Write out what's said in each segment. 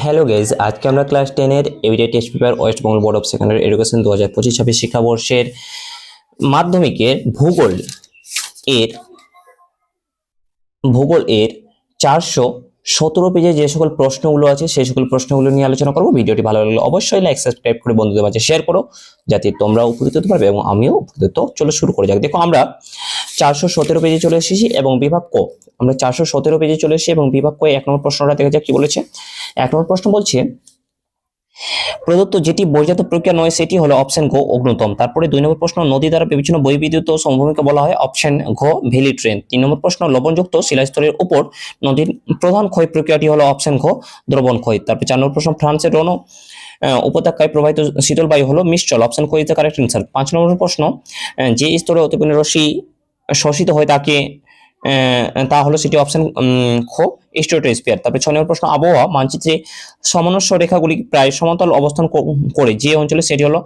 Hello guys, আজকে আমরা class 10 এর এভিডে test paper West Bengal board of secondary education 2025-26 শিক্ষাবর্ষের মাধ্যমিকের এর ভূগোল 417 পেজে যে সকল প্রশ্নগুলো আছে সেই সকল প্রশ্নগুলো নিয়ে আলোচনা করব। ভিডিওটি ভালো লাগলে অবশ্যই লাইক সাবস্ক্রাইব করে বন্ধুদের মাঝে শেয়ার করো, যাতে তোমরা উপকৃত হতে পারবে এবং আমিও উপকৃত। চলো শুরু করে যাক। দেখো, আমরা 417 পেজে চলে এসেছি এবং বিভাগ ক আমরা 417 পেজে চলে এসেছি এবং বিভাগ ক 1 নম্বর প্রশ্নটা দেখা যাক কি বলেছে। 1 নম্বর প্রশ্ন বলছে, প্রদত্ত যেটি বহির্জাত প্রক্রিয়া নয় সেটি হলো অপশন ঘ অগ্নুতম। তারপরে 2 নম্বর প্রশ্ন, নদী দ্বারা বিবেচনা বহির্বিদ্যুৎ সমভূমিকে বলা হয় অপশন ঘ ভ্যালি ট্রেন। 3 নম্বর প্রশ্ন, লবণযুক্ত শিলাস্তরের উপর নদীর প্রধান ক্ষয় প্রক্রিয়াটি হলো অপশন ঘ দ্রবণ ক্ষয়। তারপর 4 নম্বর প্রশ্ন, ফ্রান্সের রণ উপত্যকায় প্রবাহিত শীতল বায়ু হলো মিস্টল। অপশন ক ইজ দ্য কারেক্ট অ্যান্সার। 5 নম্বর প্রশ্ন, যে স্তরে অতিপূর্ণ রশ্মি শোষিত হয় তা হলো সেটি অপশন খ স্ট্রাটোস্ফিয়ার। তারপরে 6 নম্বর প্রশ্ন, আবহাওয়া মানচিত্রে সমনস্য রেখাগুলি প্রায় সমতল অবস্থান করে যে অঞ্চলে সেটি হলো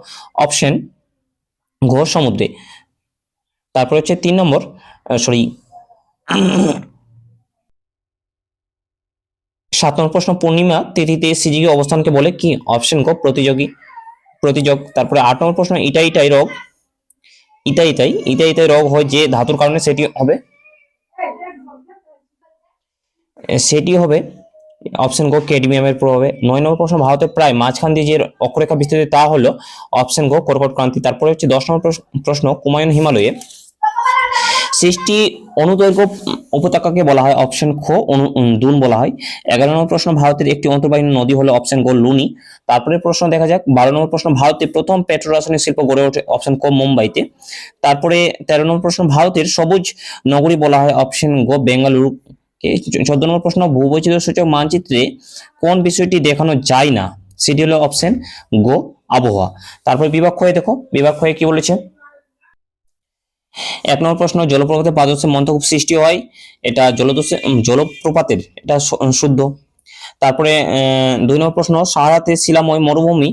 অপশন ঘ সমুদ্রে। তারপরে হচ্ছে 3 নম্বর 7 নম্বর প্রশ্ন, পূর্ণিমা তিথিতে সিজিকে অবস্থানকে বলে কি? অপশন ঘ প্রতিযোগ। তারপরে 8 নম্বর প্রশ্ন, ইটাইটাই রোগ হয় যে ধাতুর কারণে সেটি হবে অপশন গো ক্যাডমিয়ামের প্রভাবে। 9 নম্বর প্রশ্ন, ভারতের প্রায় মাঝখান দিয়ে যে অক্ষরেখা বিস্তৃত তা হলো অপশন গো কর্কট ক্রান্তি। তারপরে হচ্ছে 10 নম্বর প্রশ্ন, কুমায়ুন হিমালয়ে সৃষ্টি অনুদৈর্ঘ্য উপত্যকাকে বলা হয় অপশন খ দুন বলা হয়। 11 নম্বর প্রশ্ন, ভারতের একটি অন্তর্বাহিনী নদী হলো অপশন গ লুনি। তারপরে প্রশ্ন দেখা যাক 12 নম্বর প্রশ্ন, ভারতের প্রথম পেট্রোরাসায়নিক শিল্প গড়ে ওঠে অপশন ক মুম্বাইতে। তারপরে 13 নম্বর প্রশ্ন, ভারতের সবুজ নগরী বলা হয় অপশন গ বেঙ্গালুরু। 14 নম্বর প্রশ্ন, ভূবৈচিত্র্য সূচক মানচিত্রে কোন বিষয়টি দেখানো যায় না? সেটি হলো অপশন গো আবহাওয়া। তারপর বিভাগ ক্ষয়ে দেখো, বিভাগ ক্ষয়ে কি বলেছে। 1 নম্বর প্রশ্ন, জলপ্রপাতের পাদদেশে মন্থকূপ সৃষ্টি হয়, এটা জলপ্রপাতের এটা শুদ্ধ। তারপরে 2 নম্বর প্রশ্ন, সাহারাতে শিলাময় মরুভূমি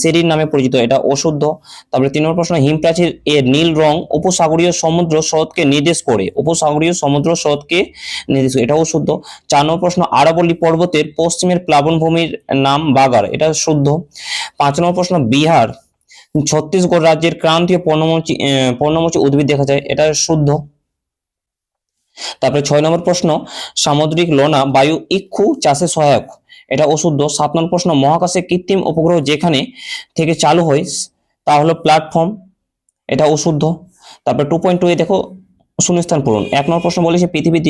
সেরির নামে পরিচিত, এটা অশুদ্ধ। তারপরে 3 নম্বর প্রশ্ন, হিমপ্রাচীর এর নীল রং উপসাগরীয় সমুদ্র স্রোতকে নির্দেশ করে, এটা অশুদ্ধ। 4 নম্বর প্রশ্ন, আরাবল্লী পর্বতের পশ্চিমের প্লাবনভূমির নাম বাগার, এটা শুদ্ধ। 5 নম্বর প্রশ্ন, বিহার ছত্তিশগড় রাজ্যের ক্রান্তীয় পর্ণমোচী উদ্ভিদ দেখা যায়, এটা শুদ্ধ। তারপরে 6 নম্বর প্রশ্ন, সামুদ্রিক লোনা বায়ু ইক্ষু চাষে সহায়ক, এটা অশুদ্ধ। 7 নম্বর প্রশ্ন, মহাকাশে কৃত্রিম উপগ্রহ যেখানে থেকে চালু হয় তা হলো প্ল্যাটফর্ম, এটা অশুদ্ধ। তারপরে 2.2 এ দেখো শূন্যস্থান পূরণ। 1 নম্বর প্রশ্ন বলেছে পৃথিবীর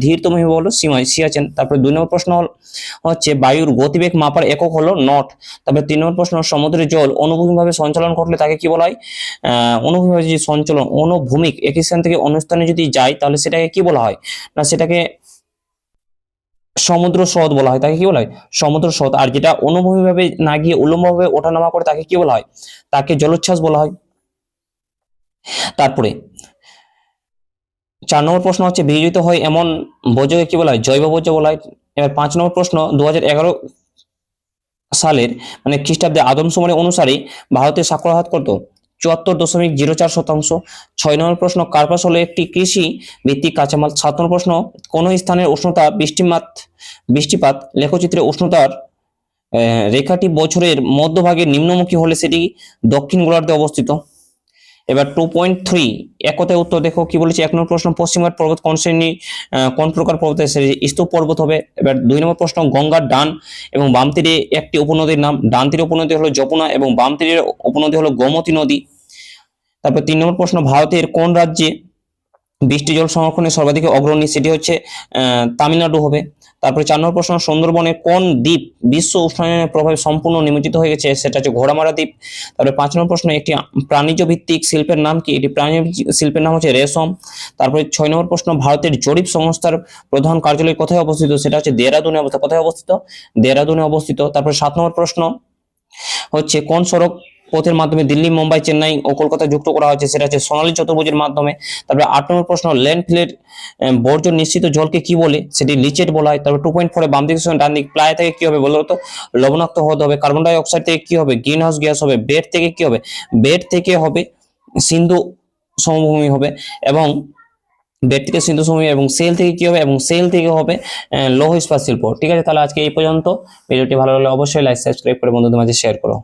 ধীরতম হিমবাহ হলো সিয়াচেন। তারপরে 2 নম্বর প্রশ্ন হচ্ছে বায়ুর গতিবেগ মাপার একক হলো নট। তারপরে 3 নম্বর প্রশ্ন, সমুদ্রের জল অনুভূমিকভাবে সঞ্চালন করলে তাকে কি বলা হয়? অনুভূমিকভাবে যদি সঞ্চালন অনুভূমিক এক স্থান থেকে অন্য স্থানে যদি যায় তাহলে সেটাকে কি বলা হয়? না, সেটাকে সমুদ্র স্রোত বলা হয়। তাকে কি বলা হয়? সমুদ্র স্রোত। আর যেটা অনুভূমিকভাবে না গিয়ে উল্লম্বভাবে ওঠানামা করে তাকে কি বলা হয়? তাকে জলোচ্ছ্বাস বলা হয়। তারপরে 4 নম্বর প্রশ্ন হচ্ছে বিয়োজিত হয় এমন বর্জ্যকে কি বলা হয়? জৈব বর্জ্য বলা হয়। এবার 5 নম্বর প্রশ্ন, 2011 সালের খ্রিস্টাব্দে আদমশুমারি অনুসারে ভারতের সাক্ষরতার কত? 74.04%। 6 নম্বর প্রশ্ন, কার্পাস হলো একটি কৃষি ভিত্তিক কাঁচামাল। 7 নম্বর প্রশ্ন, কোন স্থানের উষ্ণতা বৃষ্টিপাত লেখচিত্রে উষ্ণতার রেখাটি বছরের মধ্যভাগে নিম্নমুখী হলে সেটি দক্ষিণ গোলার্ধে অবস্থিত। এবার 2.3 এক কথায় উত্তর দেখো কি বলেছে। 1 নম্বর প্রশ্ন, পশ্চিমঘাট পর্বত কোন প্রকার পর্বতের শ্রেণী? স্তূপ পর্বত হবে। এবার 2 নম্বর প্রশ্ন, গঙ্গার ডান এবং বাম তীরে একটি উপনদীর নাম। ডান তীরের উপনদী হলো যমুনা এবং বাম তীরের উপনদী হলো গোমতী নদী। তারপর 3 নম্বর প্রশ্ন, ভারতের কোন রাজ্যে বৃষ্টি জল সংরক্ষণে সর্বাধিক অগ্রণী? সেটি হচ্ছে তামিলনাড়ু হবে। তারপরে 4 নম্বর প্রশ্ন, সুন্দরবনের কোন দ্বীপ বিশ্ব উষ্ণায়নের প্রভাবে সম্পূর্ণ নিমজ্জিত হয়ে গেছে? সেটা হচ্ছে ঘোড়ামারা দ্বীপ। তারপরে 5 নম্বর প্রশ্ন, একটি প্রাণীজ ভিত্তিক শিল্পের নাম কি? এটি প্রাণীজ শিল্পের নাম হচ্ছে রেশম। তারপরে 6 নম্বর প্রশ্ন, ভারতের জরিপ সংস্থার প্রধান কার্যালয় কোথায় অবস্থিত? সেটা হচ্ছে দেহরাদুনে অবস্থিত। কোথায় অবস্থিত? দেহরাদুনে অবস্থিত। তারপরে 7 নম্বর প্রশ্ন হচ্ছে কোন সড়ক পথের মাধ্যমে দিল্লি, মুম্বাই, চেন্নাই ও কলকাতা যুক্ত করা হয়েছে? সেটা হচ্ছে সোনালী চতুর্ভুজের মাধ্যমে। তারপরে 8 নম্বর প্রশ্ন, ল্যান্ডফিলের বর্জ্য নিশ্চিত জলকে কি বলে? সেটি লিচেট বলা হয়। তারপর 2.4 বাম দিক ডান দিক, প্লায় থেকে কি হবে বলো তো? লবণাক্ত হতে হবে। কার্বন ডাই অক্সাইড থেকে কি হবে? গ্রিন হাউস গ্যাস হবে। বেড থেকে কি হবে? বেড থেকে হবে সিন্ধু সমভূমি হবে। এবং বেড থেকে সিন্ধু সমভূমি এবং সেল থেকে কি হবে, এবং সেল থেকে হবে লৌহ ইস্পাত শিল্প। ঠিক আছে, তাহলে আজকে এই পর্যন্ত। ভিডিওটি ভালো লাগলে অবশ্যই লাইক সাবস্ক্রাইব করে বন্ধুদের মাঝে শেয়ার করো।